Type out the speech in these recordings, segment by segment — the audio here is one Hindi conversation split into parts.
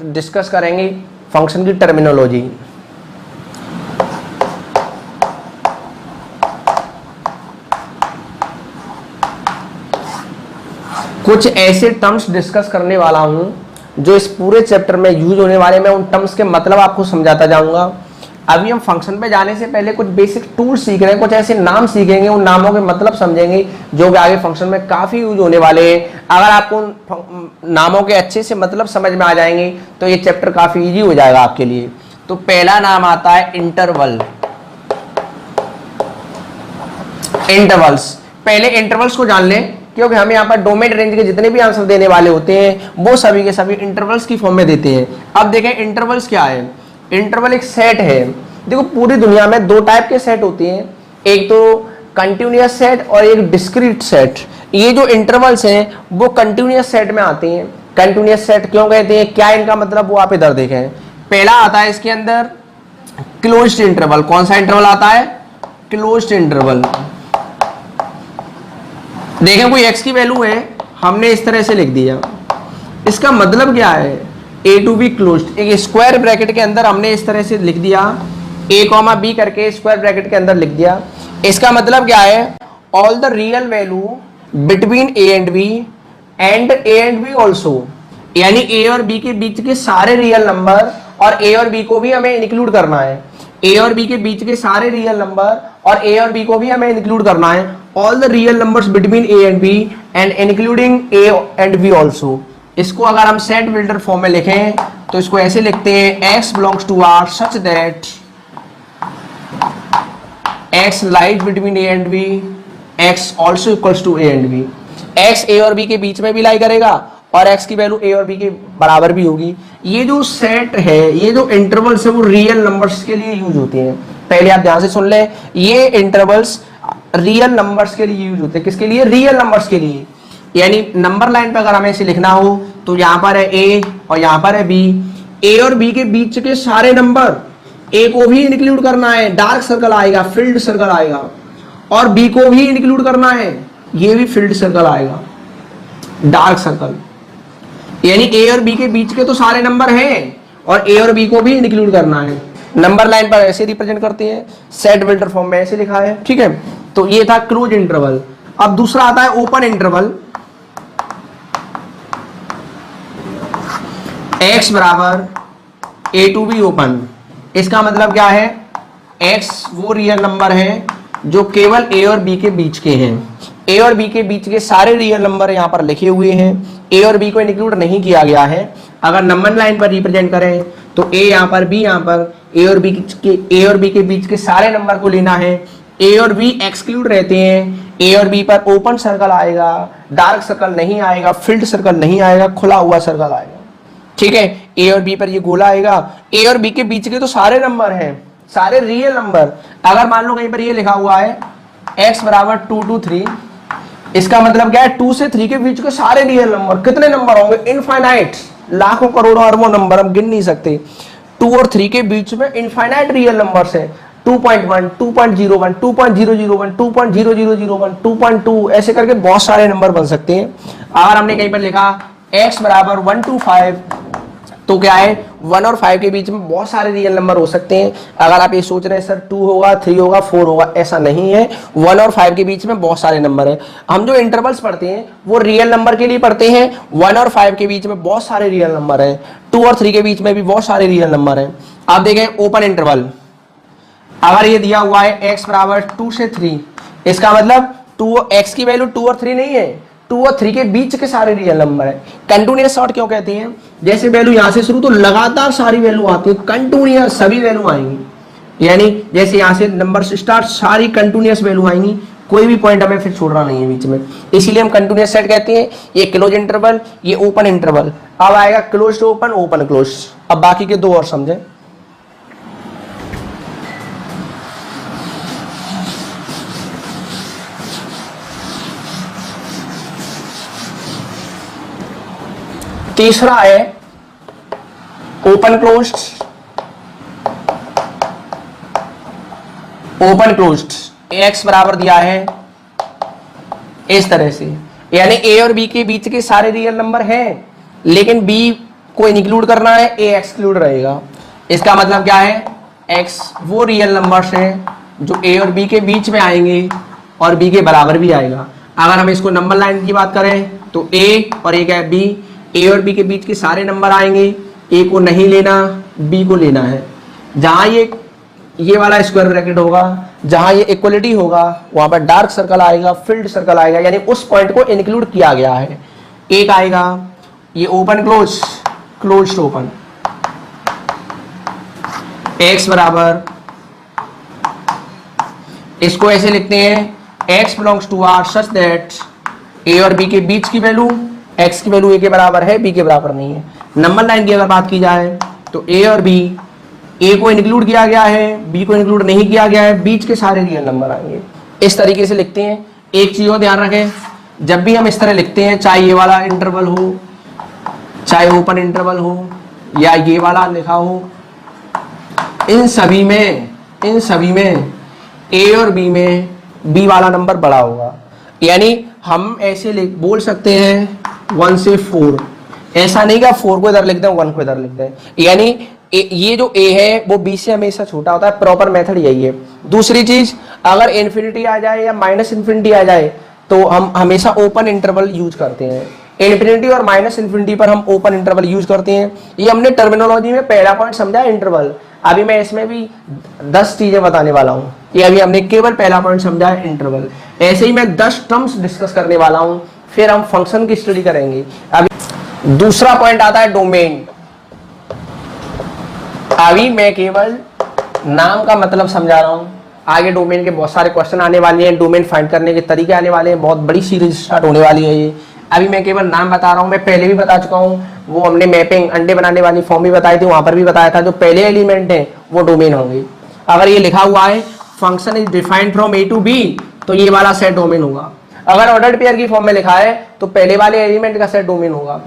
डिस्कस करेंगे फंक्शन की टर्मिनोलॉजी। कुछ ऐसे टर्म्स डिस्कस करने वाला हूं जो इस पूरे चैप्टर में यूज होने वाले। मैं उन टर्म्स के मतलब आपको समझाता जाऊंगा। अभी हम फंक्शन पे जाने से पहले कुछ बेसिक टूल सीख रहे हैं, कुछ ऐसे नाम सीखेंगे, उन नामों के मतलब समझेंगे जो कि आगे फंक्शन में काफी यूज होने वाले हैं। अगर आपको उन नामों के अच्छे से मतलब समझ में आ जाएंगे तो ये चैप्टर काफी इजी हो जाएगा आपके लिए। तो पहला नाम आता है इंटरवल। इंटरवल्स, पहले इंटरवल्स को जान लें क्योंकि हम यहाँ पर डोमेन रेंज के जितने भी आंसर देने वाले होते हैं वो सभी के सभी इंटरवल्स की फॉर्म में देते हैं। अब देखें इंटरवल्स क्या है। इंटरवल एक सेट है। देखो पूरी दुनिया में दो टाइप के सेट होते हैं, एक तो कंटिन्यूअस सेट और एक डिस्क्रीट सेट। ये जो इंटरवल्स हैं वो कंटिन्यूअस सेट में आते हैं। कंटिन्यूअस सेट क्यों कहते हैं, क्या इनका मतलब, वो आप इधर देखें। पहला आता है इसके अंदर क्लोज्ड इंटरवल। कौन सा इंटरवल आता है, क्लोज्ड इंटरवल। देखें कोई x की वैल्यू है, हमने इस तरह से लिख दिया, इसका मतलब क्या है, a टू बी क्लोज्ड। एक स्क्वायर ब्रैकेट के अंदर हमने इस तरह से लिख दिया, a कॉमा b करके स्क्वायर ब्रैकेट के अंदर लिख दिया। इसका मतलब क्या है, all the real value between a and b also, यानी a और b के बीच के सारे रियल नंबर और a और b को भी हमें इंक्लूड करना है। a और b के बीच के सारे रियल नंबर और a और b को भी हमें इंक्लूड करना है। All the real numbers between a and b and including a and b also. इसको अगर हम सेट बिल्डर फॉर्म में लिखें तो इसको ऐसे लिखते हैं, x belongs to R such that x lies between a and b, x also equals to a and b। x a और b के बीच में भी लाई करेगा और x की वैल्यू a और b के बराबर भी होगी। ये जो सेट है, ये जो इंटरवल्स है वो रियल नंबर्स के लिए यूज होते हैं। पहले आप ध्यान से सुन ले, ये इंटरवल्स रियल नंबर्स के लिए यूज होते हैं। किसके लिए, रियल नंबर्स के लिए। यानी नंबर लाइन पे अगर हमें इसे लिखना हो तो यहाँ पर है a और यहाँ पर है b। a और b के बीच के सारे नंबर, a को भी इंक्लूड करना है, डार्क सर्कल आएगा, फील्ड सर्कल आएगा, और b को भी इंक्लूड करना है, ये भी फील्ड सर्कल आएगा, डार्क सर्कल। यानी a और b के बीच के तो सारे नंबर हैं और a और b को भी इंक्लूड करना है। नंबर लाइन पर ऐसे रिप्रेजेंट करते हैं, सेट बिल्डर फॉर्म में ऐसे लिखा है, ठीक है। तो ये था क्लोज इंटरवल। अब दूसरा आता है ओपन इंटरवल। x बराबर a टू बी ओपन। इसका मतलब क्या है, x वो रियल नंबर है जो केवल a और b के बीच के हैं। a और b के बीच के सारे रियल नंबर यहाँ पर लिखे हुए हैं, a और b को इंक्लूड नहीं किया गया है। अगर नंबर लाइन पर रिप्रेजेंट करें तो a यहाँ पर, b यहाँ पर, a और b के बीच के सारे नंबर को लेना है। a और b एक्सक्लूड रहते हैं, a और b पर ओपन सर्कल आएगा, डार्क सर्कल नहीं आएगा, फील्ड सर्कल नहीं आएगा, खुला हुआ सर्कल आएगा, ठीक है। a और b पर ये गोला आएगा। a और b के बीच के तो सारे नंबर हैं, सारे रियल नंबर। अगर मान लो कहीं पर ये लिखा हुआ है x बराबर 2 to 3, इसका मतलब क्या है, 2 से 3 के बीच के सारे रियल नंबर। कितने नंबर होंगे, इनफाइनाइट, लाखों करोड़ों अरबों नंबर, हम गिन नहीं सकते। 2 और 3 के बीच में इनफाइनाइट रियल नंबर्स है। 2.1, 2.01, 2.0001, 2.0001, 2.2, ऐसे करके बहुत सारे नंबर बन सकते हैं। अगर हमने कहीं पर लिखा x बराबर 1 to 5, तो क्या है, 1 और 5 के बीच में बहुत सारे रियल नंबर हो सकते हैं। अगर आप ये सोच रहे हैं सर 2 होगा, 3 होगा, 4 होगा, ऐसा नहीं है। 1 और 5 के बीच में बहुत सारे नंबर है। हम जो इंटरवल्स पढ़ते हैं वो रियल नंबर के लिए पढ़ते हैं। 1 और 5 के बीच में बहुत सारे रियल नंबर है, 2 और 3 के बीच में भी बहुत सारे रियल नंबर है। आप देखें ओपन इंटरवल, अगर ये दिया हुआ है x बराबर 2 से 3, इसका मतलब x की वैल्यू 2 और 3 नहीं है, 2 और 3 के बीच के सारे रियल नंबर है। कंटिन्यूअस सॉर्ट क्यों कहते हैं, जैसे वैल्यू यहां से शुरू तो लगातार सारी वैल्यू आती है, कंटिन्यूअस सभी वैल्यू आएंगी। यानी जैसे यहां से नंबर स्टार्ट, सारी कंटिन्यूअस वैल्यू आएंगी, कोई भी पॉइंट हमें फिर छोड़ना नहीं है बीच में, इसीलिए हम कंटिन्यूअस सेट कहते हैं। ये क्लोज इंटरवल, ये ओपन इंटरवल। अब आएगा क्लोज ओपन, ओपन क्लोज। अब बाकी के दो और समझें। तीसरा है open closed. Open closed x बराबर दिया है इस तरह से, यानी a और b के बीच के सारे रियल नंबर हैं, लेकिन b को इंक्लूड करना है, ए एक्सक्लूड रहेगा। इसका मतलब क्या है, एक्स वो रियल नंबर्स हैं जो ए और बी के बीच में आएंगे और बी के बराबर भी आएगा। अगर हम इसको नंबर लाइन की बात करें तो ए और एक है बी, ए और बी के बीच के सारे नंबर आएंगे, ए को नहीं लेना, बी को लेना है। जहां ये वाला स्क्वायर ब्रैकेट होगा, जहां ये इक्वलिटी होगा, वहां पर डार्क सर्कल आएगा, फिल्ड सर्कल आएगा, यानी उस पॉइंट को इंक्लूड किया गया है। एक आएगा ये open close, close open, X बराबर, इसको ऐसे लिखते हैं x belongs to R such that A और बी के बीच की वैल्यू, x की वैल्यू a के बराबर है, b के बराबर नहीं है। नंबर लाइन की अगर बात की जाए तो a और b, a को इंक्लूड किया गया है, b को इंक्लूड नहीं किया गया है, बीच के सारे रियल नंबर आएंगे। इस तरीके से लिखते हैं। एक चीज और ध्यान रखें, जब भी हम इस तरह लिखते हैं, चाहे ये वाला इंटरवल हो, चाहे ओपन इंटरवल हो, या ये वाला लिखा हो, इन सभी में ए और बी में बी वाला नंबर बड़ा होगा। यानी हम ऐसे बोल सकते हैं 1 से 4, ऐसा नहीं कि 4 को इधर लिख दें 1 को इधर लिख दें, यानी ये जो ए है वो बी से हमेशा छोटा होता है। प्रॉपर मेथड यही है। दूसरी चीज, अगर इन्फिनिटी आ जाए या माइनस इन्फिनिटी आ जाए तो हम हमेशा ओपन इंटरवल यूज करते हैं। इन्फिनिटी और माइनस इन्फिनिटी पर हम ओपन इंटरवल यूज करते हैं। ये हमने टर्मिनोलॉजी में पहला पॉइंट समझा, इंटरवल। अभी मैं इसमें भी 10 चीजें बताने वाला हूँ। ये अभी हमने केवल पहला पॉइंट समझा है, इंटरवल। ऐसे ही मैं 10 टर्म्स डिस्कस करने वाला हूँ, फिर हम फंक्शन की स्टडी करेंगे। अभी दूसरा पॉइंट आता है डोमेन। अभी मैं केवल नाम का मतलब समझा रहा हूँ, आगे डोमेन के बहुत सारे क्वेश्चन आने वाले हैं, डोमेन फाइंड करने के तरीके आने वाले हैं, बहुत बड़ी सीरीज स्टार्ट होने वाली है ये। अभी मैं केवल नाम बता रहा हूँ। मैं पहले भी बता चुका हूँ, वो हमने मैपिंग अंडे बनाने वाली फॉर्म भी बताई थी, वहां पर भी बताया था जो पहले एलिमेंट है वो डोमेन होंगे। अगर ये लिखा हुआ है function is defined from a to b, तो ये वाला सेट डोमेन होगा। अगर ऑर्डर्ड पेयर की फॉर्म में लिखा है तो पहले वाले एलिमेंट का सेट डोमेन होगा।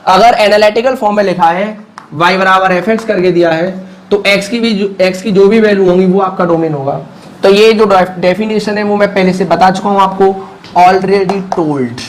अगर एनालिटिकल फॉर्म में लिखा है y बराबर एफ एक्स करके दिया है तो x की जो भी वैल्यू होंगी वो आपका डोमेन होगा। तो ये जो डेफिनेशन है वो मैं पहले से बता चुका हूं आपको, ऑलरेडी टोल्ड।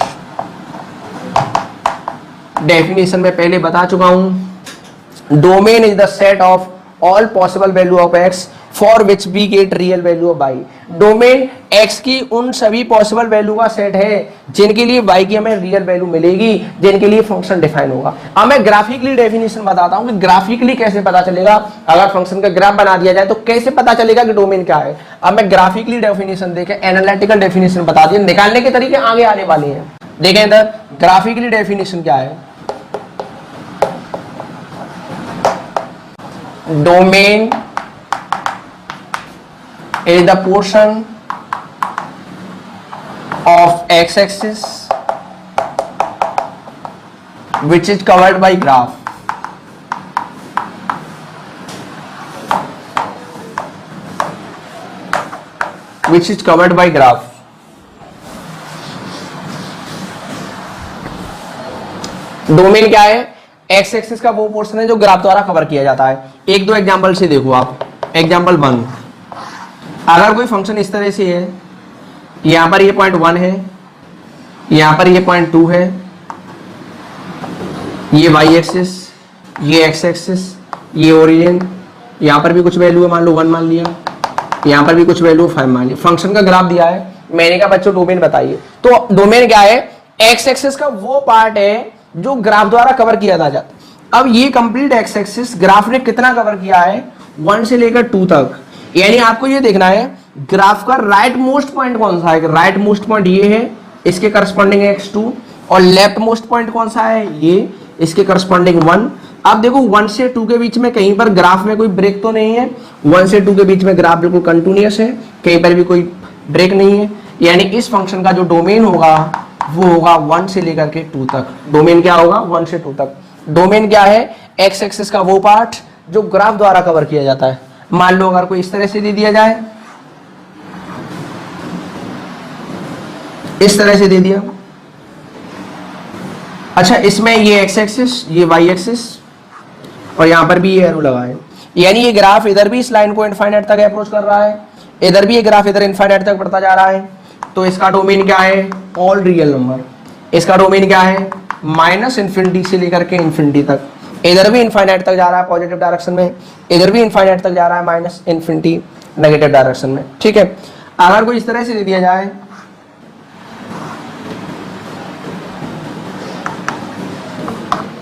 डेफिनेशन में पहले बता चुका हूं। Domain is the set of all possible value of x for which we get real value of y। Domain x की उन सभी पॉसिबल वैल्यू का सेट है जिनके लिए y की हमें रियल वैल्यू मिलेगी, जिनके लिए फंक्शन डिफाइन होगा। अब मैं ग्राफिकली डेफिनेशन बताता हूं कि ग्राफिकली कैसे पता चलेगा। अगर फंक्शन का ग्राफ बना दिया जाए तो कैसे पता चलेगा कि डोमेन क्या है। अब मैं ग्राफिकली डेफिनेशन देखें, एनालिटिकल डेफिनेशन बता दिए, निकालने के तरीके आगे आने वाले हैं। देखें इधर ग्राफिकली डेफिनेशन क्या है। Domain is the portion of x-axis which is covered by graph. Which is covered by graph. Domain क्या है? एक्स एक्सिस का वो पोर्शन है जो ग्राफ द्वारा कवर किया जाता है। एक दो एग्जांपल से देखो आप। एग्जांपल 1, अगर कोई फंक्शन इस तरह से है, यहां पर ये पॉइंट 1 है, यहां पर ये पॉइंट 2 है, ये वाई एक्सिस, ये एक्स एक्सिस, ये ओरिजिन, यहां पर भी कुछ वैल्यू है, मान लो 1 मान लिया, यहां पर भी कुछ वैल्यू 5 मान लिया। फंक्शन का ग्राफ दिया है, मैंने कहा बच्चों डोमेन बताइए। तो डोमेन क्या है? एक्स एक्सिस का वो पार्ट है जो ग्राफ द्वारा कवर किया जाता है। अब ये कंप्लीट एक्स एक्सिस ग्राफ ने कितना कवर किया है? 1 से लेकर 2 तक। यानी आपको ये देखना है ग्राफ का राइट मोस्ट पॉइंट कौन सा है। राइट मोस्ट पॉइंट ये है, इसके करस्पॉन्डिंग x2, और लेफ्ट मोस्ट पॉइंट कौन सा है? ये, इसके करस्पॉन्डिंग 1। अब देखो 1 से 2 के बीच में कहीं पर ग्राफ में कोई ब्रेक तो नहीं है। 1 से 2 के बीच में ग्राफ बिल्कुल कंटिन्यूअस है, कहीं पर भी कोई ब्रेक नहीं है। यानी इस फंक्शन का जो डोमेन होगा वो होगा 1 से लेकर के 2 तक। डोमेन क्या होगा? 1 से 2 तक। डोमेन क्या है? एक्स एक्सिस का वो पार्ट जो ग्राफ द्वारा कवर किया जाता है। मान लो अगर कोई इस तरह से दे दिया जाए, इस तरह से दे दिया, अच्छा इसमें ये एक्स एक्सिस, ये वाई एक्सिस, और यहां पर भी ये एरो लगा है। यानी ये ग्राफ इधर भी इस लाइन को इनफाइनाइट तक अप्रोच कर रहा है, इधर भी ये ग्राफ इधर इनफाइनाइट तक बढ़ता जा रहा है। तो इसका डोमेन क्या है? All real number. इसका डोमेन क्या है? माइनस इन्फिनिटी से लेकर के इन्फिनिटी तक। इधर भी इनफाइनाइट तक जा रहा है पॉजिटिव डायरेक्शन में, इधर भी इनफाइनाइट तक जा रहा है माइनस इन्फिनिटी नेगेटिव डायरेक्शन में। ठीक है, अगर कोई इस तरह से दे दिया जाए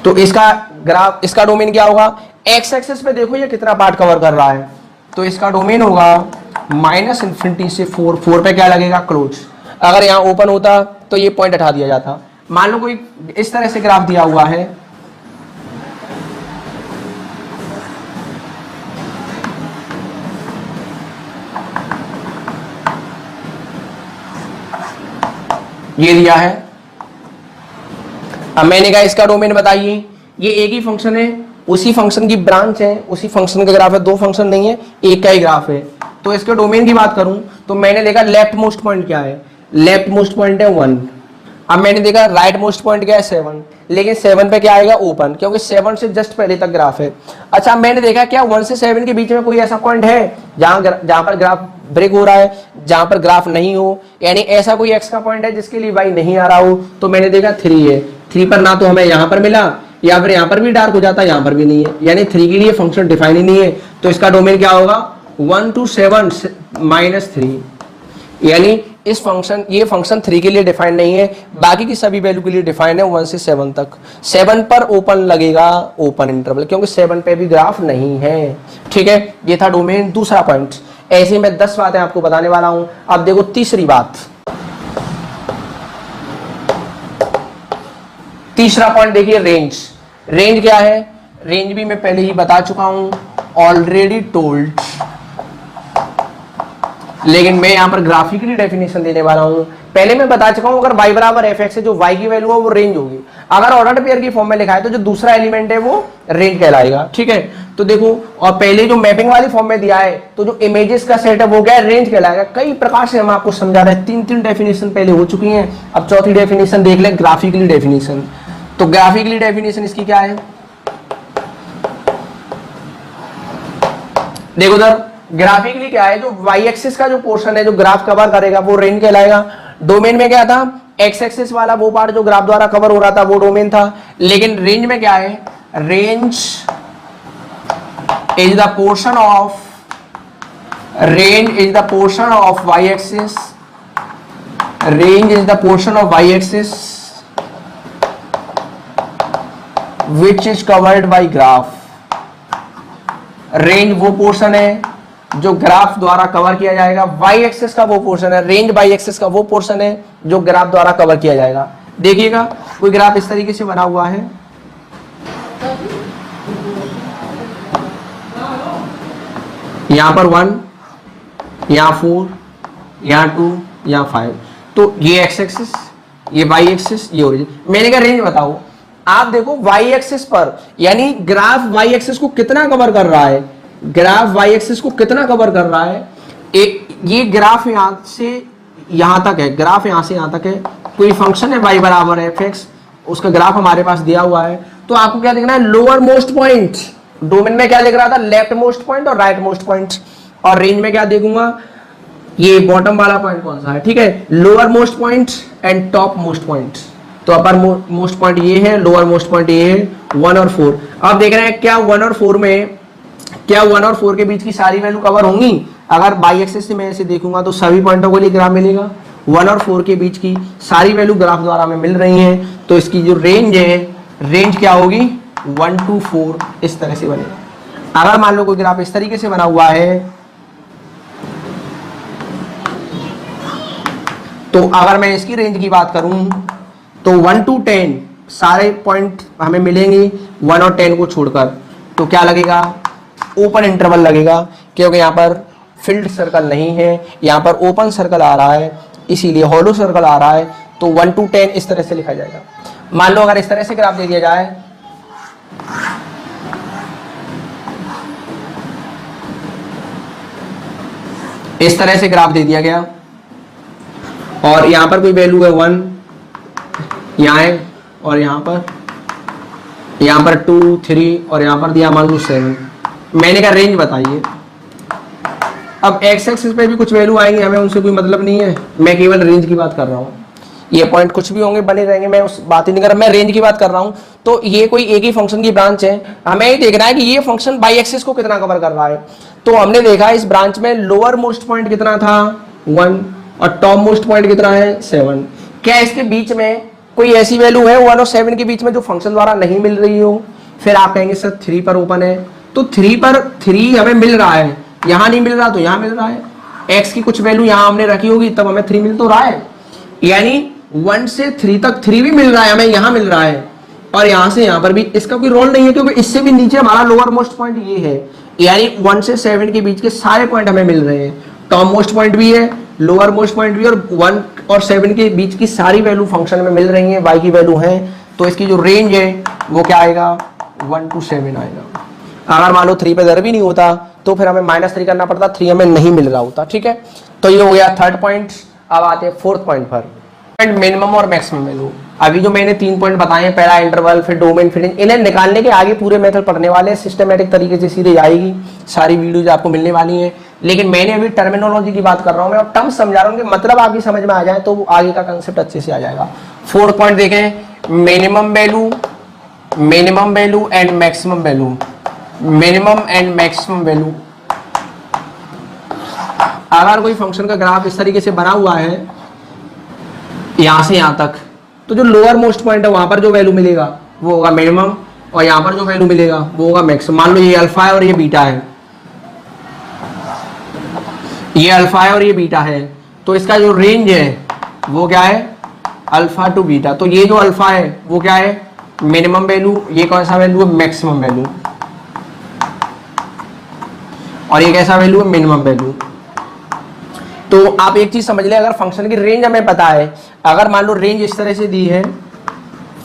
तो इसका ग्राफ, इसका डोमेन क्या होगा, एक्स एक्सिस पे देखो ये कितना पार्ट कवर कर रहा है, तो इसका डोमेन होगा माइनस इन्फिनिटी से 4 पे क्या लगेगा, क्लोज। अगर यहाँ ओपन होता तो ये पॉइंट हटा दिया जाता। मान लो कोई इस तरह से ग्राफ दिया हुआ है, ये दिया है, अब मैंने कहा इसका डोमेन बताइए, ये एक ही फंक्शन है, उसी फंक्शन की ब्रांच है, उसी फंक्शन का ग्राफ है, दो फंक्शन नहीं है, एक का ही ग्राफ है। तो इसके डोमेन की बात करूं तो मैंने देखा लेफ्ट मोस्ट पॉइंट क्या है, लेफ्ट मोस्ट पॉइंट है 1। अब मैंने देखा राइट मोस्ट पॉइंट क्या है 7, लेकिन 7 पे क्या आएगा, ओपन, क्योंकि 7 से जस्ट पहले तक ग्राफ है। अच्छा, मैंने देखा क्या 1 से 7 के बीच में कोई ऐसा पॉइंट है जहां पर ग्राफ ब्रेक हो रहा है, जहां पर ग्राफ नहीं हो, यानी ऐसा कोई एक्स का पॉइंट है जिसके लिए वाई नहीं आ रहा हो। तो मैंने देखा 3 है, 3 पर ना तो हमें यहां पर मिला, या फिर यहां पर भी डार्क हो जाता, यहां पर भी नहीं है, यानी 3 के लिए फंक्शन डिफाइन ही नहीं है। तो इसका डोमेन क्या होगा, 1 to 7 -3, यानी इस फंक्शन, ये फंक्शन 3 के लिए डिफाइन नहीं है, बाकी की सभी वैल्यू के लिए डिफाइन है 1 से 7 तक। 7 पर ओपन लगेगा, ओपन इंटरवल, क्योंकि 7 पे भी ग्राफ नहीं है। ठीक है, ये था डोमेन। दूसरा पॉइंट, ऐसे ही मैं 10 बातें आपको बताने वाला हूं। अब देखो तीसरी बात, तीसरा पॉइंट देखिए, रेंज। रेंज क्या है, रेंज भी मैं पहले ही बता चुका हूं, ऑलरेडी टोल्ड, लेकिन मैं यहां पर ग्राफिकली डेफिनेशन देने वाला हूं। पहले मैं बता चुका हूं, अगर y बराबर एफ एक्स है, जो y की वैल्यू है वो रेंज होगी। अगर ऑर्डर्ड पेयर की फॉर्म में लिखा है तो जो दूसरा एलिमेंट है वो रेंज कहलाएगा। ठीक है, तो देखो, और पहले जो मैपिंग वाली फॉर्म में दिया है तो जो इमेजेस का सेट है वो क्या है, रेंज कहलाएगा। कई प्रकार से हम आपको समझा रहे हैं, 3 डेफिनेशन पहले हो चुकी हैं, अब चौथी डेफिनेशन देख लें, ग्राफिकली डेफिनेशन। तो ग्राफिकली डेफिनेशन इसकी क्या है, देखो उधर ग्राफिकली क्या है, जो वाई एक्सिस का जो पोर्शन है जो ग्राफ कवर करेगा वो रेंज कहलाएगा। डोमेन में क्या था, एक्स एक्सिस वाला वो पार्ट जो ग्राफ द्वारा कवर हो रहा था वो डोमेन था, लेकिन रेंज में क्या है, range is the portion of, range is the portion of y axis, range is the portion of y axis which is covered by graph. Range वो पोर्शन है जो ग्राफ द्वारा कवर किया जाएगा, वाई एक्सिस का वो पोर्शन है, रेंज वाई एक्सिस का वो पोर्शन है जो ग्राफ द्वारा कवर किया जाएगा। देखिएगा, कोई ग्राफ इस तरीके से बना हुआ है, यहां पर 1, यहां 4, यहां 2, यहां 5, तो ये एक्स एक्सिस, ये वाई एक्सिस, ये ओरिजिन। मैंने कहा रेंज बताओ, आप देखो वाई एक्सिस पर, यानी ग्राफ वाई एक्सिस को कितना कवर कर रहा है, ग्राफ वाई एक्सिस को कितना कवर कर रहा है, ये ग्राफ यहां से यहां तक है, ग्राफ यहां से यहां तक है, कोई फंक्शन है y बराबर एफ एक्स, उसका ग्राफ हमारे पास दिया हुआ है। तो आपको क्या देखना है, लोअर मोस्ट पॉइंट। डोमेन में क्या लिख रहा था, लेफ्ट मोस्ट पॉइंट और राइट मोस्ट पॉइंट, और रेंज में क्या देखूंगा, ये बॉटम वाला पॉइंट कौन सा है। ठीक है, lower most point and top most point. तो अपर मोस्ट पॉइंट ये है, लोअर मोस्ट पॉइंट ये है, 1 और 4। अब देख रहे हैं क्या 1 और 4 में, क्या 1 और 4 के बीच की सारी वैल्यू कवर होंगी। अगर बाई एक्सिस से मैं ऐसे देखूंगा तो सभी पॉइंटों के लिए ग्राफ मिलेगा, 1 और 4 के बीच की सारी वैल्यू ग्राफ द्वारा हमें मिल रही हैं। तो इसकी जो रेंज है, रेंज क्या होगी, 1 to 4 इस तरह से बनेगा। अगर मान लो कोई ग्राफ इस तरीके से बना हुआ है, तो अगर मैं इसकी रेंज की बात करूं तो 1 to 10 सारे पॉइंट हमें मिलेंगे 1 और 10 को छोड़कर। तो क्या लगेगा, ओपन इंटरवल लगेगा, क्योंकि यहाँ पर फिल्ड सर्कल नहीं है, यहाँ पर ओपन सर्कल आ रहा है, इसीलिए हॉलो सर्कल आ रहा है। तो 1 to 10 इस तरह से लिखा जाएगा। मान लो अगर इस तरह से ग्राफ दे दिया जाए, इस तरह से ग्राफ दे दिया गया, और यहां पर कोई वैल्यू है 1, यहां है, और यहां पर 2, 3, और यहां पर दिया मान लो 7। मैंने कहा रेंज बताइए। अब एक्स एक्सिस पे भी कुछ वैल्यू आएंगे, हमें उनसे कोई मतलब नहीं है, मैं केवल रेंज की बात कर रहा हूं। ये पॉइंट कुछ भी होंगे बने रहेंगे, मैं उस बात ही नहीं कर रहा, मैं रेंज की बात कर रहा हूं। तो ये कोई एक ही फंक्शन की ब्रांच है, हमें ये देखना है कि ये फंक्शन बाई एक्सिस को कितना कवर कर रहा है। तो हमने देखा इस ब्रांच में लोअर मोस्ट पॉइंट कितना था 1 और टॉप मोस्ट पॉइंट कितना है 7। क्या इसके बीच में कोई ऐसी वैल्यू है 1 और 7 के बीच में जो फंक्शन द्वारा नहीं मिल रही हो? फिर आप कहेंगे सर 3 पर ओपन है, तो 3 पर 3 हमें मिल रहा है, यहां नहीं मिल रहा तो यहां मिल रहा है। x की कुछ वैल्यू यहां हमने रखी होगी तब हमें 3 मिल तो रहा है, यानी 1 से 3 तक 3 भी मिल रहा है हमें, यहां मिल रहा है, और यहां से यहां पर भी इसका कोई रोल नहीं है क्योंकि इससे भी नीचे हमारा लोअर मोस्ट पॉइंट ये है, यानी 1 से 7 के बीच के सारे पॉइंट हमें मिल रहे हैं। टॉप मोस्ट पॉइंट भी है, लोअर मोस्ट पॉइंट भी, और 1 और 7 के बीच की सारी वैल्यू फंक्शन में मिल रही है, y की वैल्यू है। तो इसकी जो रेंज है वो क्या आएगा 1 to 7 आएगा। अगर मान लो 3 पे ज़रा भी नहीं होता तो फिर हमें -3 करना पड़ता, 3 हमें नहीं मिल रहा होता। ठीक है, तो ये हो गया थर्ड पॉइंट। अब आते हैं फोर्थ पॉइंट पर, मिनिमम और मैक्सिमम वैल्यू। अभी जो मैंने 3 पॉइंट बताए हैं, पहला इंटरवल, फिर डोमेन, फिर इन्हें निकालने के आगे पूरे मेथड पढ़ने वाले हैं, सिस्टमेटिक तरीके से सीधे जाएगी, सारी वीडियोज आपको मिलने वाली हैं। लेकिन मैंने अभी टर्मिनोलॉजी की बात कर रहा हूँ मैं, और टर्म समझा रहा हूँ कि मतलब आपकी समझ में आ जाए तो आगे का कंसेप्ट अच्छे से आ जाएगा। फोर्थ पॉइंट देखें, minimum value and maximum value. Minimum and maximum value, अगर कोई फंक्शन का ग्राफ इस तरीके से बना हुआ है यहां से यहां तक, तो जो लोअर मोस्ट पॉइंट है वहां पर जो वैल्यू मिलेगा वो होगा मिनिमम, और यहां पर जो वैल्यू मिलेगा वो होगा मैक्सिमम। मान लो ये अल्फा है और ये बीटा है, ये अल्फा है और ये बीटा है, तो इसका जो रेंज है वो क्या है अल्फा टू बीटा। तो ये जो अल्फा है वो क्या है मिनिमम वैल्यू, ये कौन सा वैल्यू है मैक्सिमम वैल्यू, और ये कैसा वैल्यू है मिनिमम वैल्यू। तो आप एक चीज समझ लें, अगर फंक्शन की रेंज हमें पता है, अगर मान लो रेंज इस तरह से दी है,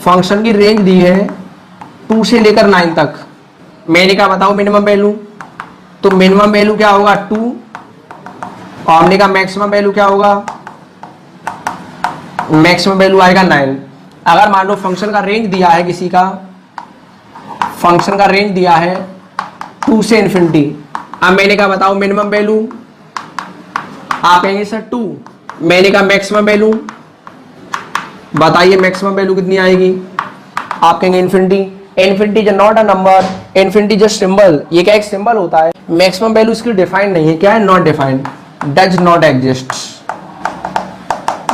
फंक्शन की रेंज दी है 2 से लेकर 9 तक, मैंने कहा बताओ मिनिमम वैल्यू, तो मिनिमम वैल्यू क्या होगा 2, और हमने कहा मैक्सिमम वैल्यू क्या होगा, मैक्सिमम वैल्यू आएगा 9। अगर मान लो फंक्शन का रेंज दिया है, किसी का फंक्शन का रेंज दिया है 2 से इन्फिनिटी, अब मैंने कहा बताओ मिनिमम वैल्यू, आप कहेंगे सर 2, मैंने कहा मैक्सिमम वैल्यू, बताइए मैक्सिमम वैल्यू कितनी आएगी, आप कहेंगे infinity. Infinity is not a number, infinity just symbol, ये क्या एक सिंबल होता है। मैक्सिमम वैल्यू इसकी डिफाइंड नहीं है, क्या है not defined, does not exist.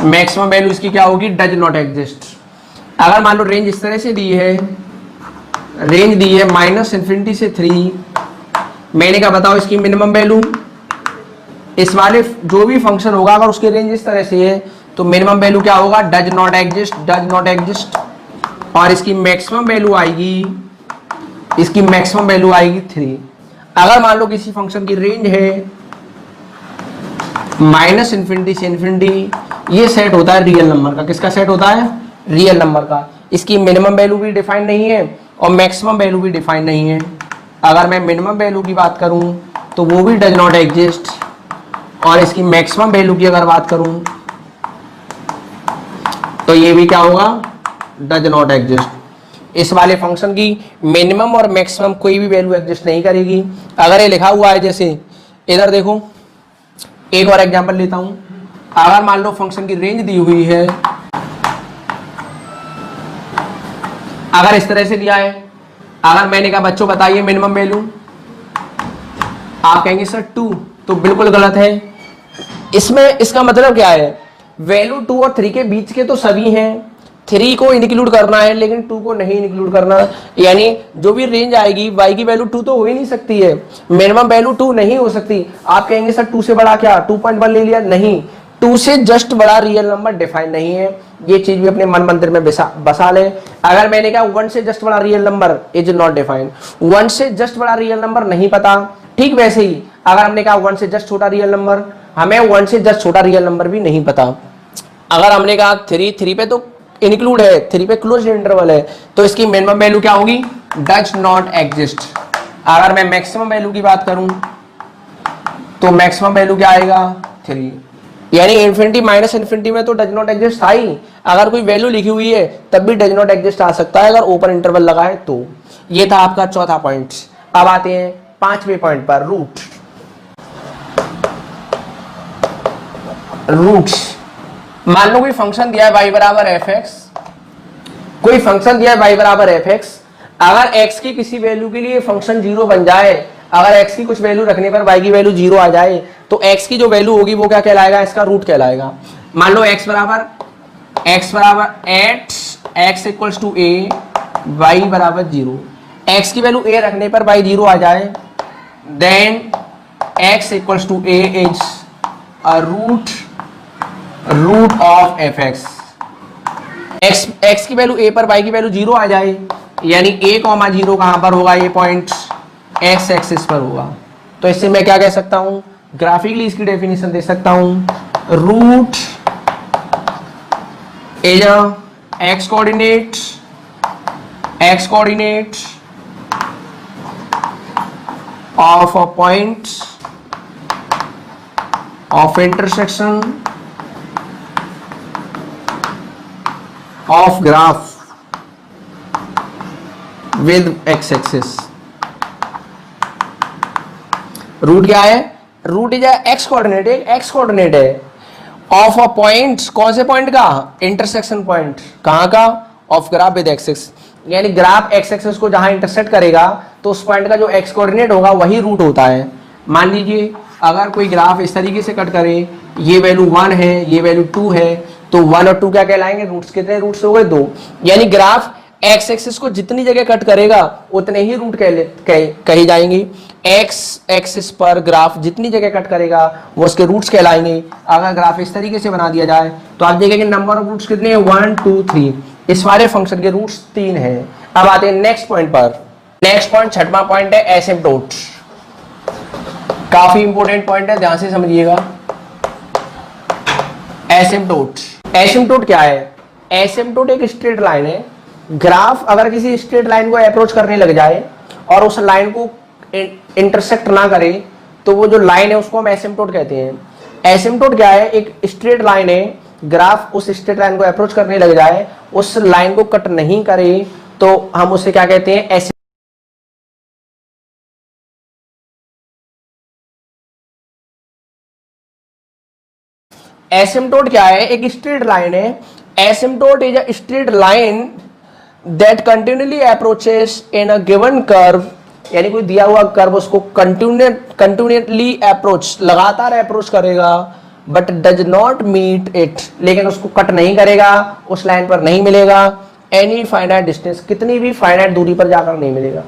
Maximum value इसकी क्या होगी डज नॉट एग्जिस्ट। अगर मान लो रेंज इस तरह से दी है, रेंज दी है -इन्फिनिटी से 3, मैंने कहा बताओ इसकी मिनिमम वैल्यू, इस वाले जो भी फंक्शन होगा अगर उसकी रेंज इस तरह से है तो मिनिमम वैल्यू क्या होगा डज नॉट एग्जिस्ट, और इसकी मैक्सिमम वैल्यू आएगी, इसकी मैक्सिमम वैल्यू आएगी 3। अगर मान लो किसी फंक्शन की रेंज है -इन्फिनिटी से इन्फिनिटी, ये सेट होता है रियल नंबर का, किसका सेट होता है रियल नंबर का, इसकी मिनिमम वैल्यू भी डिफाइंड नहीं है और मैक्सिमम वैल्यू भी डिफाइंड नहीं है। अगर मैं मिनिमम वैल्यू की बात करूं तो वो भी डज नॉट एग्जिस्ट, और इसकी मैक्सिमम वैल्यू की अगर बात करूं तो ये भी क्या होगा डज नॉट एग्जिस्ट। इस वाले फंक्शन की मिनिमम और मैक्सिमम कोई भी वैल्यू एग्जिस्ट नहीं करेगी। अगर ये लिखा हुआ है, जैसे इधर देखो, एक और एग्जांपल लेता हूं, अगर मान लो फंक्शन की रेंज दी हुई है, अगर इस तरह से दिया है, अगर मैंने कहा बच्चों बताइए मिनिमम वैल्यू, आप कहेंगे सर 2, तो बिल्कुल गलत है। इसमें इसका मतलब क्या है, वैल्यू 2 और 3 के बीच के तो सभी हैं, 3 को इंक्लूड करना है लेकिन 2 को नहीं इंक्लूड करना, यानी जो भी रेंज आएगी y की वैल्यू 2 तो हो ही नहीं सकती है, मिनिमम वैल्यू 2 नहीं हो सकती। आप कहेंगे सर 2 से बड़ा क्या 2.1 ले लिया, नहीं, 2 से जस्ट बड़ा रियल नंबर डिफाइन नहीं है, ये चीज भी अपने मन मंदिर में बसा ले। अगर मैंने कहा 1 से जस्ट बड़ा real number is not defined, 1 से जस्ट बड़ा रियल नंबर नहीं पता, ठीक वैसे ही अगर हमने कहा 1 से जस्ट छोटा रियल नंबर, हमें 1 से जस्ट छोटा रियल नंबर भी नहीं पता। अगर हमने कहा 3 पे तो इंक्लूड है, 3 पे क्लोज इंटरवल है, तो इसकी मिनिमम वैल्यू क्या होगी डज नॉट एग्जिस्ट। अगर मैं मैक्सिमम वैल्यू की बात करूं तो मैक्सिमम वैल्यू क्या आएगा 3, यानी इन्फिनिटी माइनस इन्फिनिटी में तो डज नॉट एग्जिस्ट था ही, अगर कोई वैल्यू लिखी हुई है तब भी डज नॉट एग्जिस्ट आ सकता है अगर ओपन इंटरवल लगा है तो। ये था आपका चौथा पॉइंट। अब आते हैं 5वें पॉइंट पर, रूट्स। मान लो कोई फंक्शन दिया है y बराबर एफ एक्स, कोई फंक्शन दिया है y बराबर एफ एक्स, अगर x की किसी वैल्यू के लिए फंक्शन जीरो बन जाए, अगर x की कुछ वैल्यू रखने पर y की वैल्यू जीरो आ जाए, तो x की जो वैल्यू होगी वो क्या कहलाएगा, इसका रूट कहलाएगा। मान लो x बराबर 8 x equals to a, y बराबर 0, x की वैल्यू a रखने पर y जीरो आ जाए, then x equals to a is a root of f x. x की वैल्यू a पर y की वैल्यू जीरो आ जाए, यानी a कॉमा जीरो कहां पर होगा, ये पॉइंट x एक्सिस पर होगा। तो इससे मैं क्या कह सकता हूं, ग्राफिकली इसकी डेफिनेशन दे सकता हूं, root is x coordinate of a point of intersection of graph with x axis. Root क्या है, root is x coordinate, x coordinate है ऑफ अ पॉइंट, कौन से पॉइंट का, इंटरसेक्शन पॉइंट, कहां का, of graph with x axis, यानी ग्राफ x एक्सिस को जहां इंटरसेक्ट करेगा तो उस पॉइंट का जो x कोऑर्डिनेट होगा वही रूट होता है। मान लीजिए अगर कोई ग्राफ इस तरीके से कट करे, ये वैल्यू 1 है, ये वैल्यू 2 है, तो 1 और 2 क्या कहलाएंगे, रूट्स। कितने रूट्स हो गए, 2, यानी ग्राफ x एक्सिस को जितनी जगह कट करेगा उतने ही रूट कही जाएंगे। x एक्सिस पर ग्राफ जितनी जगह कट करेगा वो उसके रूट्स कहलाएंगे। अगर ग्राफ इस तरीके से बना दिया जाए तो आप देखेंगे नंबर ऑफ रूट्स कितने हैं, 1 2 3, इस वाले फंक्शन के रूट्स 3 हैं। अब आते हैं नेक्स्ट पॉइंट पर। नेक्स्ट पॉइंट, छठवां पॉइंट है एसिम्पटोट। काफी इंपॉर्टेंट पॉइंट है, ध्यान से समझिएगा। एसिम्पटोट क्या है, एसिम्पटोट एक स्ट्रेट लाइन है। ग्राफ अगर किसी स्ट्रेट लाइन को अप्रोच करने लग जाए और उस लाइन को इंटरसेक्ट ना करे तो वो जो लाइन है उसको हम एसिम्पटोट कहते हैं। एसिम्पटोट क्या है, एक स्ट्रेट लाइन है, ग्राफ उस स्ट्रेट लाइन को अप्रोच करने लग जाए, उस लाइन को कट नहीं करे तो हम उसे क्या कहते हैं, एसिम्पटोट क्या है, एक स्ट्रेट लाइन है। Asymptote is a straight line that continually approaches in a given curve, यानी कोई दिया हुआ कर्व उसको कंटिन्यूअसली अप्रोच, लगातार अप्रोच करेगा, but does not meet it, लेकिन उसको कट नहीं करेगा, उस लाइन पर नहीं मिलेगा, एनी फाइनाइट डिस्टेंस, कितनी भी फाइनाइट दूरी पर जाकर नहीं मिलेगा,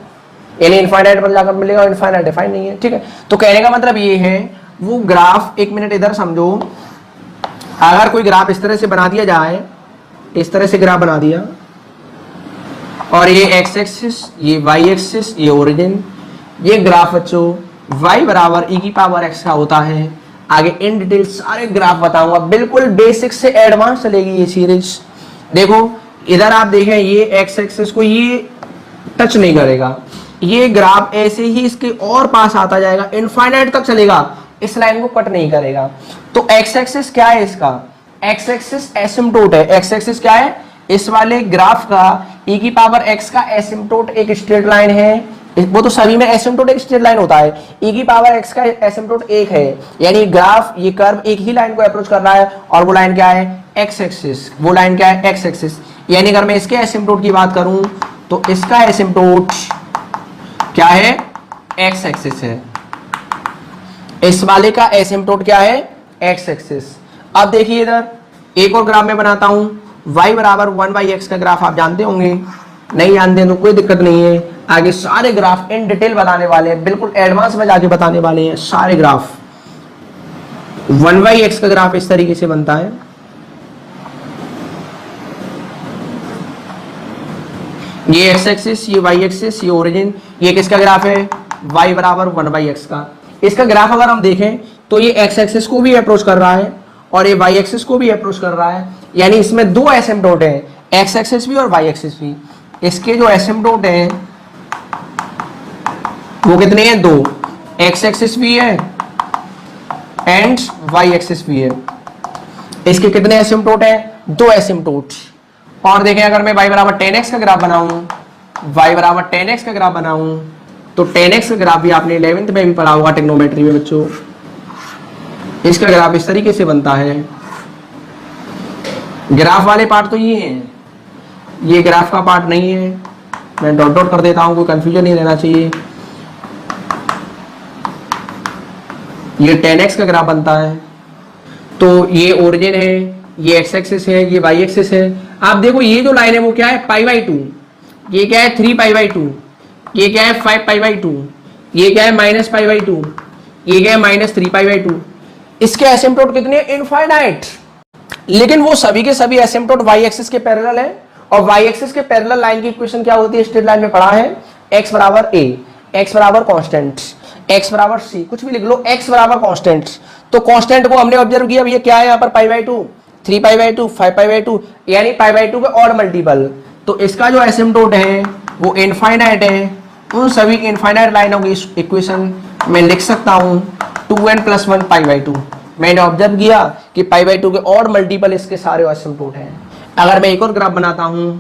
यानी इनफाइनाइट पर जाकर मिलेगा, इनफाइनाइट डिफाइन नहीं है, ठीक है। तो कहने का मतलब ये है, वो ग्राफ, एक मिनट इधर समझो, अगर कोई ग्राफ इस तरह से बना दिया जाए, इस तरह से ग्राफ बना दिया, और ये x एक्सिस, ये y एक्सिस, ये ओरिजिन, ये ग्राफ बच्चों y बराबर e की पावर x का होता है। आगे इन डिटेल सारे ग्राफ बताऊंगा, बिल्कुल बेसिक से एडवांस चलेगी ये सीरीज। देखो इधर आप देखें, ये x एक्सिस को ये टच नहीं करेगा, ये ग्राफ ऐसे ही इसके और पास आता जाएगा, इनफाइनाइट तक चलेगा, इस लाइन को कट नहीं करेगा। तो x एक्सिस क्या है इसका, x एक्सिस एसिम्पटोट है। x एक्सिस क्या है, इस वाले ग्राफ का e की पावर x का एसिम्पटोट एक स्ट्रेट लाइन है, वो तो सभी में एसिम्पटोट एक स्ट्रेट लाइन होता है, e की पावर x का एसिम्पटोट 1 है, यानी ग्राफ, ये कर्व एक ही लाइन को अप्रोच कर रहा है, और वो लाइन क्या है, x एक्सिस, वो लाइन क्या है, x एक्सिस। यानी अगर मैं इसके एसिम्पटोट की बात करूं तो इसका एसिम्पटोट क्या है, x एक्सिस है, इस वाले का एसिम्पटोट क्या है, x एक्सिस। अब देखिए इधर एक और ग्राफ में बनाता हूं, y बराबर 1/x का ग्राफ आप जानते होंगे, नहीं जानते हैं तो कोई दिक्कत नहीं है, आगे सारे ग्राफ इन डिटेल बताने वाले हैं, बिल्कुल एडवांस में जाके बताने वाले हैं सारे ग्राफ। 1/x का ग्राफ इस तरीके से बनता है, ये x एक्सिस, ये y एक्सिस, ये ओरिजिन, ये किसका ग्राफ है, y बराबर 1/x का। इसका ग्राफ अगर हम देखें तो ये x एक्सिस को भी अप्रोच कर रहा है और ये y एक्सिस को भी अप्रोच कर रहा है, यानी इसमें दो एसिम्पटोट हैं, x एक्सिस भी और y एक्सिस भी। इसके जो एसिम्पटोट हैं वो कितने हैं, दो, x एक्सिस भी है एंड y एक्सिस भी है। इसके कितने एसिम्पटोट हैं, दो एसिम्पटोट। और देखें अगर मैं y बराबर 10x का ग्राफ बनाऊं, y बराबर 10x का ग्राफ बनाऊं, तो 10x का ग्राफ भी आपने 11th में भी पढ़ा होगा ट्रिग्नोमेट्री में बच्चों। इसका ग्राफ इस तरीके से बनता है, ग्राफ वाले पार्ट तो ये हैं, ये ग्राफ का पार्ट नहीं है, मैं डॉट डॉट कर देता हूं, कोई कंफ्यूजन नहीं रहना चाहिए। ये 10x का ग्राफ बनता है, तो ये ओरिजिन है, ये x एक्सिस है, ये y एक्सिस है। आप देखो ये जो लाइन है वो क्या है, π/2, ये क्या है 3π/2, ये क्या है 5π/2, ये क्या है -π/2, ये क्या है -3π/2। इसके एसिम्पटोट कितने, इनफाइनाइट। लेकिन वो सभी के सभी एसिम्पटोट y एक्सिस के पैरेलल है, और y एक्सिस के पैरेलल लाइन की इक्वेशन क्या होती है, स्ट्रेट लाइन में पढ़ा है, x बराबर a, x बराबर कांस्टेंट, x बराबर c, कुछ भी लिख लो, x बराबर कांस्टेंट। तो कांस्टेंट को हमने ऑब्जर्व किया, भैया क्या है यहाँ पर π/2, 3π/2, 5π/2, यानी π/2 के ऑड मल्टीपल। तो इसका जो एसिम्पटोट है वो इनफाइनाइट है। उन सभी इनफाइनाइट लाइनों की इक्वेशन मैं लिख सकता हूं 2n + 1 π/2। मैंने ऑब्जर्व किया कि π/2 के ऑड मल्टीपल इसके सारे एसिम्पटोट हैं। अगर मैं एक और ग्राफ बनाता हूं,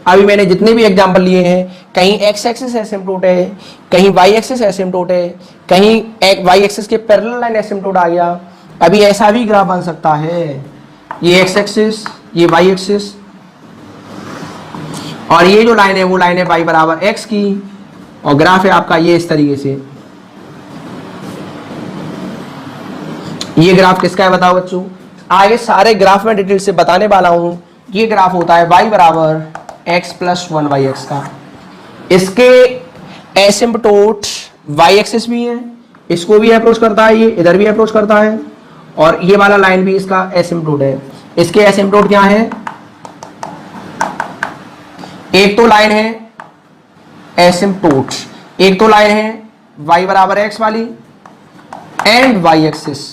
अभी मैंने जितने भी एग्जांपल लिए हैं, कहीं x एक्सिस एसिम्पटोट है, कहीं y एक्सिस एसिम्पटोट है, कहीं y एक्सिस के पैरेलल लाइन एसिम्पटोट आ गया। अभी ऐसा भी ग्राफ बन सकता है, ये x एक्सिस, ये y एक्सिस, और ये जो लाइन है वो लाइन है y बराबर x की, और ग्राफ है आपका ये इस तरीके से। ये ग्राफ किसका है बताओ बच्चों, आगे सारे ग्राफ में डिटेल से बताने वाला हूं। ये ग्राफ होता है y बराबर x + 1y(x) का। इसके एसिम्पटोट y एक्सिस भी है, इसको भी अप्रोच करता है, ये इधर भी अप्रोच करता है, और ये वाला लाइन भी इसका एसिम्पटोट है। इसके एसिम्पटोट क्या है, एक तो लाइन है एसिम्पटोट, एक तो लाइन है y बराबर x वाली एंड y एक्सिस।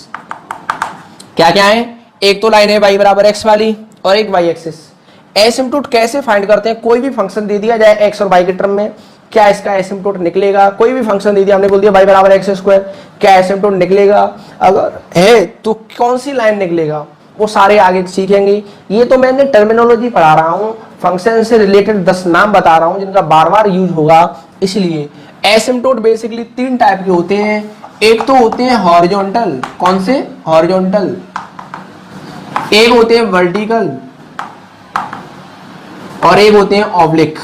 क्या क्या है, एक तो लाइन है y बराबर x वाली और एक y एक्सिस। एसिम्पटोट कैसे फाइंड करते हैं, कोई भी फंक्शन दे दिया जाए x और y के टर्म में, क्या इसका एसिम्पटोट निकलेगा। कोई भी फंक्शन दे दिया, हमने बोल दिया y बराबर x², क्या एसिम्पटोट निकलेगा, अगर है तो कौन सी लाइन निकलेगा, वो सारे आगे सीखेंगे। ये तो मैंने टर्मिनोलॉजी पढ़ा रहा हूँ, फंक्शन से रिलेटेड 10 नाम बता रहा हूँ जिनका बार बार यूज होगा। इसलिए एसिम्पटोट बेसिकली 3 टाइप के होते हैं। एक तो होते हैं हॉरिजॉन्टल, कौन से, हॉरिजॉन्टल। एक होते हैं वर्टिकल, और एक होते हैं ऑब्लिक।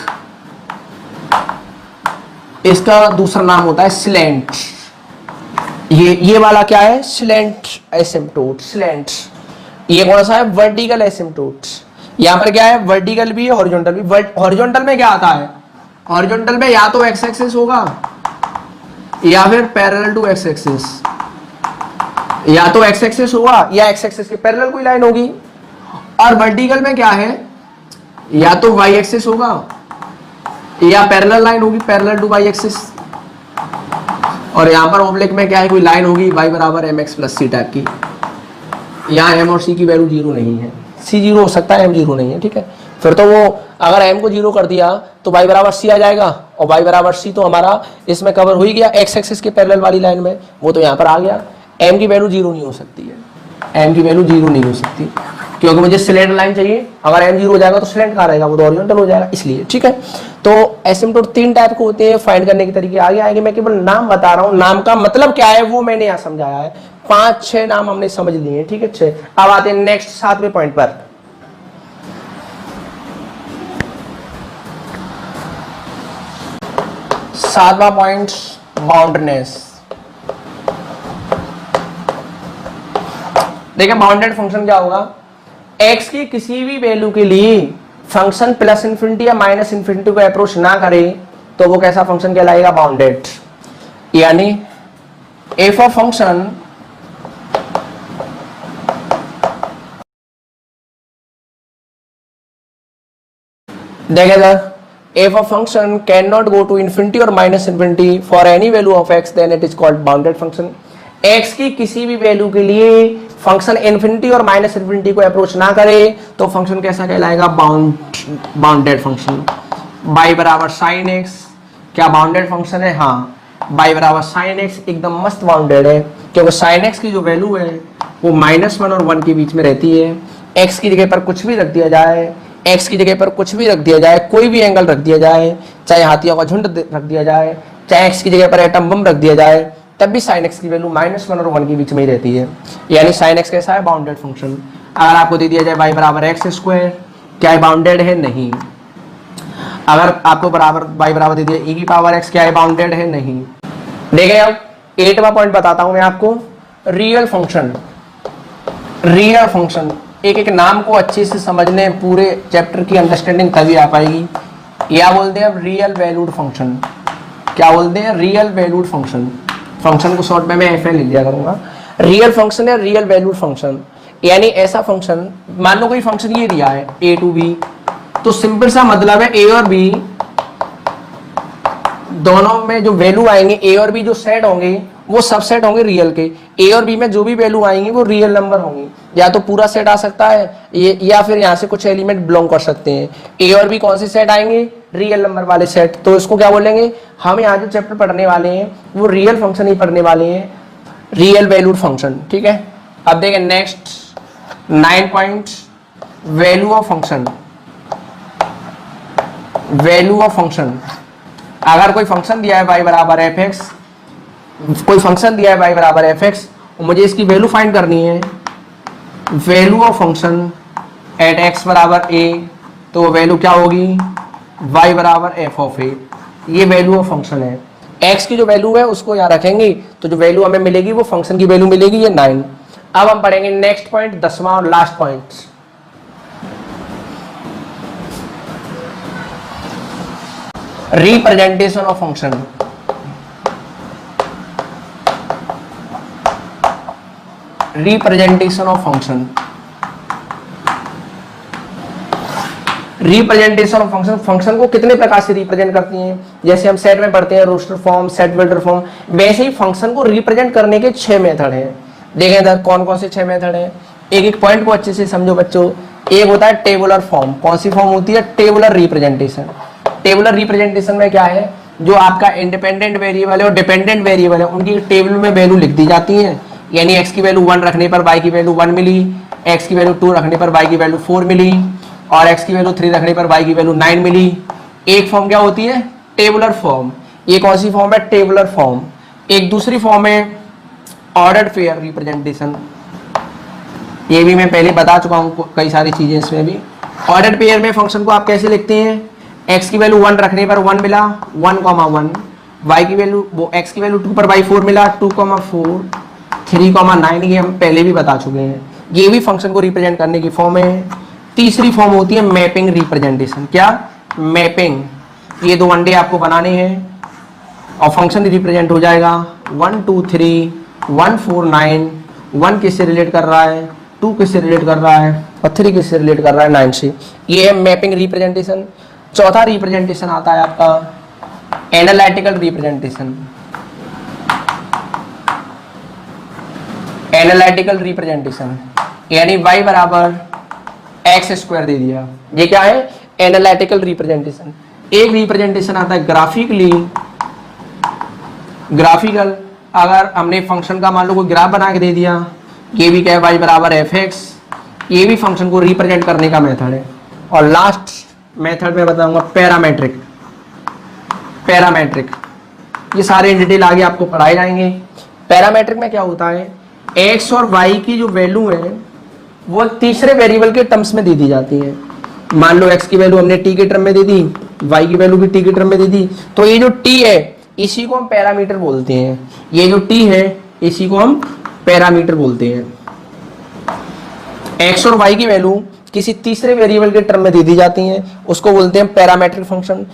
इसका दूसरा नाम होता है स्लैंट। ये वाला क्या है, स्लैंट एसिम्पटोट, स्लैंट। ये कौन सा है, वर्टिकल एसिम्पटोट। यहां पर क्या है, वर्टिकल भी है, हॉरिजॉन्टल भी। हॉरिजॉन्टल में क्या आता है, हॉरिजॉन्टल में या तो x एक्सिस होगा या फिर पैरेलल टू x एक्सिस, या तो x एक्सिस होगा या x एक्सिस के पैरेलल कोई लाइन होगी। और वर्टिकल में क्या है, या तो y एक्सिस होगा या पैरेलल लाइन होगी, पैरेलल टू y एक्सिस। और यहां पर ऑब्लिक में क्या है, कोई लाइन होगी y बराबर mx + c टाइप की। यहाँ m और c की वैल्यू 0 नहीं है, c 0 हो सकता है, m 0 नहीं है, ठीक है। फिर तो वो अगर m को 0 कर दिया तो y बराबर c आ जाएगा, और y बराबर c तो हमारा इसमें कवर हो ही गया x एक्सिस के पैरेलल वाली लाइन में, वो तो यहाँ पर आ गया। m की वैल्यू 0 नहीं हो सकती है, m की वैल्यू 0 नहीं हो सकती, क्योंकि मुझे स्लैंट लाइन चाहिए। अगर m 0 हो जाएगा तो स्लैंट कहाँ रहेगा, वो तो हॉरिजॉन्टल हो जाएगा, इसलिए, ठीक है। तो एसिम्पटोट 3 टाइप के होते हैं, फाइंड करने के तरीके आगे आएंगे। मैं केवल नाम बता रहा हूँ, नाम का मतलब क्या है वो मैंने यहाँ समझाया है। 5-6 नाम हमने समझ लिए हैं, ठीक है। 6 अब आते हैं नेक्स्ट 7वें पॉइंट पर। सातवां पॉइंट, बाउंडनेस। देखिए बाउंडेड फंक्शन क्या होगा, x की किसी भी वैल्यू के लिए फंक्शन +∞ या -∞ को अप्रोच ना करे तो वो कैसा फंक्शन कहलाएगा, बाउंडेड। यानी f ऑफ फंक्शन देखिए f of function cannot go to infinity or -∞ for any value of x, then it is called bounded function। x की किसी भी वैल्यू के लिए फंक्शन इन्फिनिटी और -∞ को अप्रोच ना करे तो फंक्शन कैसा कहलाएगा, बाउंडेड फंक्शन। y बराबर sin x क्या बाउंडेड फंक्शन है, हाँ। y बराबर sin x एकदम मस्त बाउंडेड है, क्योंकि sin x की जो वैल्यू है वो -1 और 1 के बीच में रहती है। x की जगह पर कुछ भी रख दिया जाए, x की जगह पर कुछ भी रख दिया जाए, कोई भी एंगल रख दिया जाए, चाहे हाथियों का झुंड रख दिया जाए, चाहे x की जगह पर एटम बम रख दिया जाए, तब भी साइन एक्स की वैल्यू -1 और 1 के बीच में ही रहती है, यानी साइन एक्स कैसा है, बाउंडेड फंक्शन। अगर आपको दे दिया जाए y बराबर एक्स स्क्वायर, क्या है, बाउंडेड है, नहीं। अगर आपको बराबर y बराबर दे दिया e की पावर x, क्या है, बाउंडेड है, नहीं। देखिए अब 8वां पॉइंट बताता हूं मैं आपको, रियल फंक्शन। रियल फंक्शन, एक एक नाम को अच्छे से समझने, पूरे चैप्टर की अंडरस्टैंडिंग तभी आ पाएगी। या बोलते हैं अब रियल वैल्यूड फंक्शन। क्या बोलते हैं, रियल वैल्यूड फंक्शन। फंक्शन को शॉर्ट में मैं एफ लिख दिया करूंगा। रियल फंक्शन है रियल वैल्यूड फंक्शन, यानी ऐसा फंक्शन, मान लो कोई फंक्शन ये दिया है a to b, तो सिंपल सा मतलब है a और b दोनों में जो वैल्यू आएंगे, a और b जो सेट होंगे वो सब सेट होंगे रियल के। a और b में जो भी वैल्यू आएंगी वो रियल नंबर होंगी, या तो पूरा सेट आ सकता है या फिर यहाँ से कुछ एलिमेंट बिलोंग कर सकते हैं। a और b कौन से सेट आएंगे, रियल नंबर वाले सेट। तो इसको क्या बोलेंगे, हम यहाँ जो चैप्टर पढ़ने वाले हैं वो रियल फंक्शन ही पढ़ने वाले हैं, रियल वैल्यूड फंक्शन। ठीक है, अब देखें next 9 point, value of function. Value of function, अगर कोई फंक्शन दिया है y बराबर एफ एक्स, कोई फंक्शन दिया है y बराबर एफ एक्स, मुझे इसकी वैल्यू फाइंड करनी है। Value of function at x बराबर a, तो वैल्यू क्या होगी, y बराबर एफ ऑफ a। ये वैल्यू ऑफ फंक्शन है। x की जो वैल्यू है उसको यहाँ रखेंगे, तो जो वैल्यू हमें मिलेगी वो फंक्शन की वैल्यू मिलेगी, ये 9। अब हम पढ़ेंगे नेक्स्ट पॉइंट, 10वां और last point, representation of function. Representation of function. Representation of function, function को कितने प्रकार से रिप्रेजेंट करती हैं। जैसे हम सेट में पढ़ते हैं roster form, set builder form, वैसे ही फंक्शन को रिप्रेजेंट करने के 6 मेथड हैं। देखें इधर कौन कौन से 6 मेथड हैं, एक एक पॉइंट को अच्छे से समझो बच्चों। एक होता है टेबुलर फॉर्म। कौन सी फॉर्म होती है, टेबुलर रिप्रेजेंटेशन। टेबुलर रिप्रेजेंटेशन में क्या है, जो आपका इंडिपेंडेंट वेरिएबल है और डिपेंडेंट वेरिएबल है उनकी टेबल में वैल्यू लिख दी जाती है। यानी x की वैल्यू 1 रखने पर y की वैल्यू 1 मिली, x की वैल्यू 2 रखने पर y की वैल्यू 4 मिली, और x की वैल्यू 3 रखने पर y की वैल्यू 9 मिली। एक फॉर्म क्या होती है, टेबुलर फॉर्म। ये कौन सी फॉर्म है, टेबुलर फॉर्म। एक दूसरी फॉर्म है ऑर्डर्ड पेयर रिप्रेजेंटेशन। ये भी मैं पहले बता चुका हूँ कई सारी चीजें इसमें भी। ऑर्डर्ड पेयर में फंक्शन को आप कैसे लिखते हैं, x की वैल्यू 1 रखने पर 1 मिला, 1,1, y की वैल्यू, वो x की वैल्यू 2 पर y 4 मिला, 2,4, 3,9, ये हम पहले भी बता चुके हैं। ये भी फंक्शन को रिप्रेजेंट करने की फॉर्म है। तीसरी फॉर्म होती है मैपिंग रिप्रेजेंटेशन। क्या, मैपिंग। ये 2 अंडे आपको बनाने हैं और फंक्शन रिप्रेजेंट हो जाएगा 1 2 3 1 4 9। 1 किससे रिलेट कर रहा है, 2 किससे रिलेट कर रहा है और 3 किससे रिलेट कर रहा है, 9 से। ये है मैपिंग रिप्रेजेंटेशन। चौथा रिप्रेजेंटेशन आता है आपका एनालिटिकल रिप्रेजेंटेशन। एनालिटिकल रिप्रेजेंटेशन यानी y बराबर एक्स स्क्वायर दे दिया, ये क्या है, एनालिटिकल रिप्रेजेंटेशन। एक रिप्रेजेंटेशन आता है ग्राफिकली। ग्राफिकल, अगर हमने फंक्शन का मान लो कोई ग्राफ बना के दे दिया, ये भी क्या है, y बराबर एफ एक्स। ये भी फंक्शन को रिप्रेजेंट करने का मेथड है। और लास्ट मेथड में बताऊंगा पैरामेट्रिक। पैरामेट्रिक, ये सारे इन डिटेल आगे आपको पढ़ाए जाएंगे। पैरामेट्रिक में क्या होता है, x और y की जो वैल्यू है वो तीसरे वेरिएबल के टर्म्स में दे दी जाती है। मान लो x की वैल्यू हमने t के टर्म में दे दी, y की वैल्यू भी t के टर्म में दे दी, तो ये जो t है इसी को हम पैरामीटर बोलते हैं। ये जो t है इसी को हम पैरामीटर बोलते हैं। x और y की वैल्यू किसी तीसरे वेरिएबल के टर्म में दे दी जाती हैं, उसको बोलते हैं पैरामेट्रिक फंक्शन।